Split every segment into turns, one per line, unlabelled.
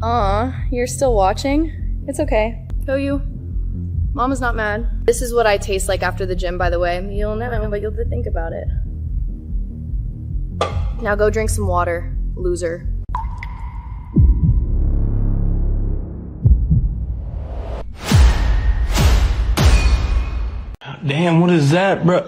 You're still watching? It's okay. Go you. Mama's not mad. This is what I taste like after the gym, by the way. You'll never know, but you'll have to think about it. Now go drink some water, loser.
Damn, what is that, bro?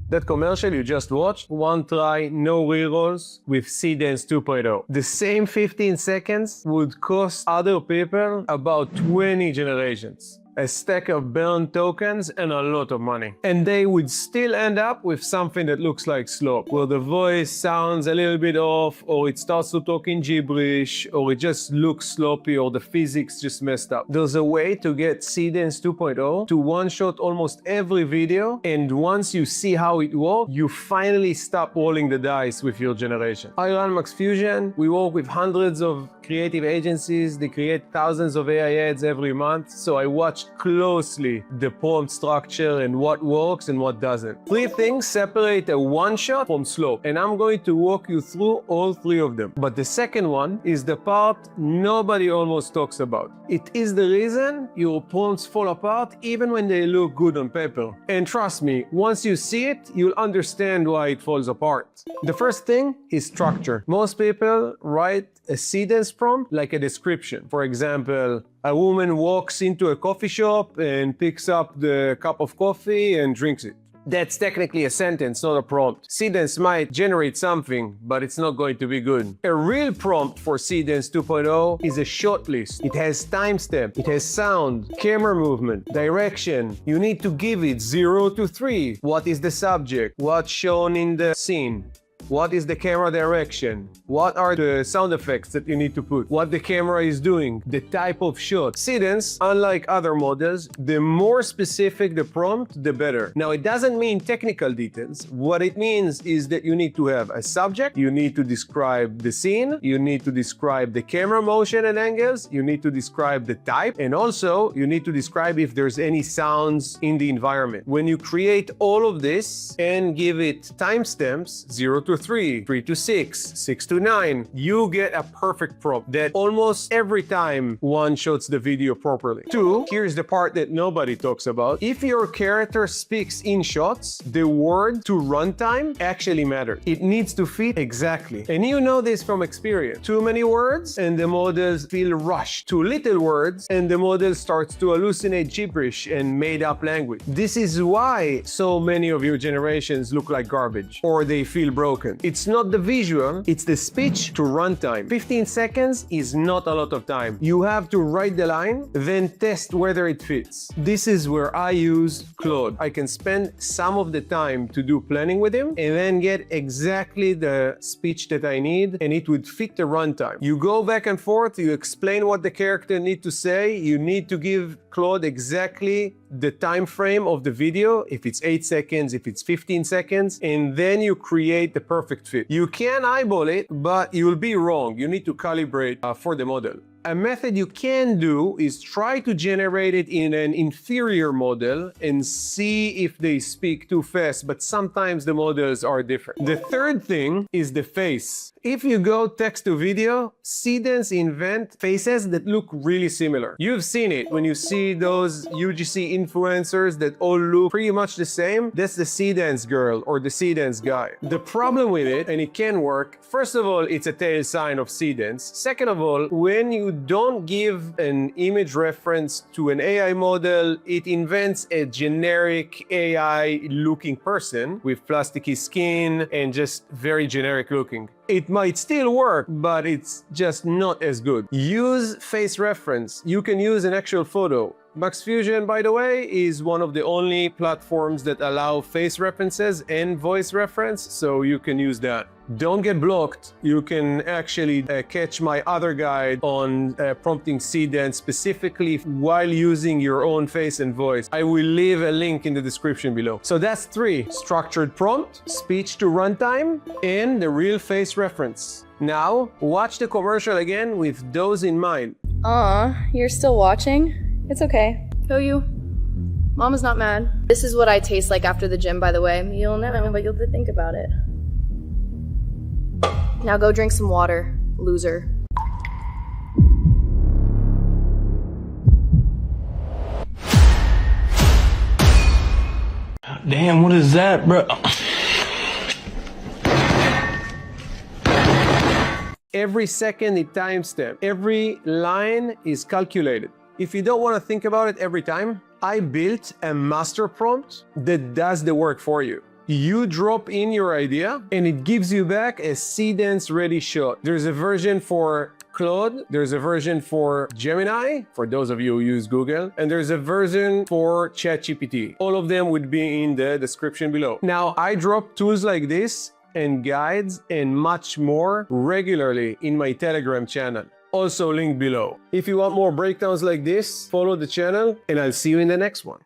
That commercial you just watched, one try, no rerolls with Seedance 2.0. The same 15 seconds would cost other people about 20 generations. A stack of burned tokens and a lot of money. And they would still end up with something that looks like slop, where the voice sounds a little bit off, or it starts to talk in gibberish, or it just looks sloppy, or the physics just messed up. There's a way to get Seedance 2.0 to one-shot almost every video, and once you see how it works, you finally stop rolling the dice with your generation. I run Max Fusion. We work with hundreds of creative agencies. They create thousands of AI ads every month, so I watch closely the prompt structure and what works and what doesn't. Three things separate a one-shot from slop, and I'm going to walk you through all three of them. But the second one is the part nobody almost talks about. It is the reason your prompts fall apart even when they look good on paper. And trust me, once you see it, you'll understand why it falls apart. The first thing is structure. Most people write a Seedance prompt like a description. For example, a woman walks into a coffee shop and picks up the cup of coffee and drinks it. That's technically a sentence, not a prompt. Seedance might generate something, but it's not going to be good. A real prompt for Seedance 2.0 is a shot list. It has timestamp, it has sound, camera movement, direction. You need to give it 0 to 3. What is the subject? What's shown in the scene? What is the camera direction? What are the sound effects that you need to put? What the camera is doing? The type of shot. Seedance, unlike other models, the more specific the prompt, the better. Now, it doesn't mean technical details. What it means is that you need to have a subject, you need to describe the scene, you need to describe the camera motion and angles, you need to describe the type, and also you need to describe if there's any sounds in the environment. When you create all of this and give it timestamps, 0 to 3, 3 to 6, 6 to 9, you get a perfect prompt that almost every time one shots the video properly. 2, here's the part that nobody talks about. If your character speaks in shots, the word to runtime actually matters. It needs to fit exactly. And you know this from experience. Too many words and the models feel rushed. Too little words and the model starts to hallucinate gibberish and made up language. This is why so many of your generations look like garbage or they feel broken. It's not the visual, it's the speech to runtime. 15 seconds is not a lot of time. You have to write the line, then test whether it fits. This is where I use Claude. I can spend some of the time to do planning with him and then get exactly the speech that I need, and it would fit the runtime. You go back and forth, you explain what the character needs to say, you need to give Claude exactly the time frame of the video, if it's 8 seconds, if it's 15 seconds, and then you create the perfect fit. You can eyeball it, but you'll be wrong. You need to calibrate for the model. A method you can do is try to generate it in an inferior model and see if they speak too fast, but sometimes the models are different. The third thing is the face. If you go text to video, Seedance invent faces that look really similar. You've seen it when you see those UGC influencers that all look pretty much the same. That's the Seedance girl or the Seedance guy. The problem with it, and it can work, first of all, it's a tail sign of Seedance. Second of all, when you don't give an image reference to an AI model, it invents a generic AI looking person with plasticky skin and just very generic looking. It might still work, but it's just not as good. Use face reference. You can use an actual photo. Max Fusion, by the way, is one of the only platforms that allow face references and voice reference, so you can use that. Don't get blocked. You can actually catch my other guide on prompting Seedance specifically while using your own face and voice. I will leave a link in the description below. So that's 3: structured prompt, speech to runtime, and the real face reference. Now, watch the commercial again with those in mind.
You're still watching? It's okay. Go you. Mama's not mad. This is what I taste like after the gym, by the way. You'll never know, but you'll have to think about it. Now go drink some water, loser.
Damn, what is that, bro?
Every second is timestamp. Every line is calculated. If you don't want to think about it every time, I built a master prompt that does the work for you. You drop in your idea and it gives you back a Seedance ready shot. There's a version for Claude, there's a version for Gemini, for those of you who use Google, and there's a version for ChatGPT. All of them would be in the description below. Now, I drop tools like this and guides and much more regularly in my Telegram channel. Also linked below. If you want more breakdowns like this, follow the channel and I'll see you in the next one.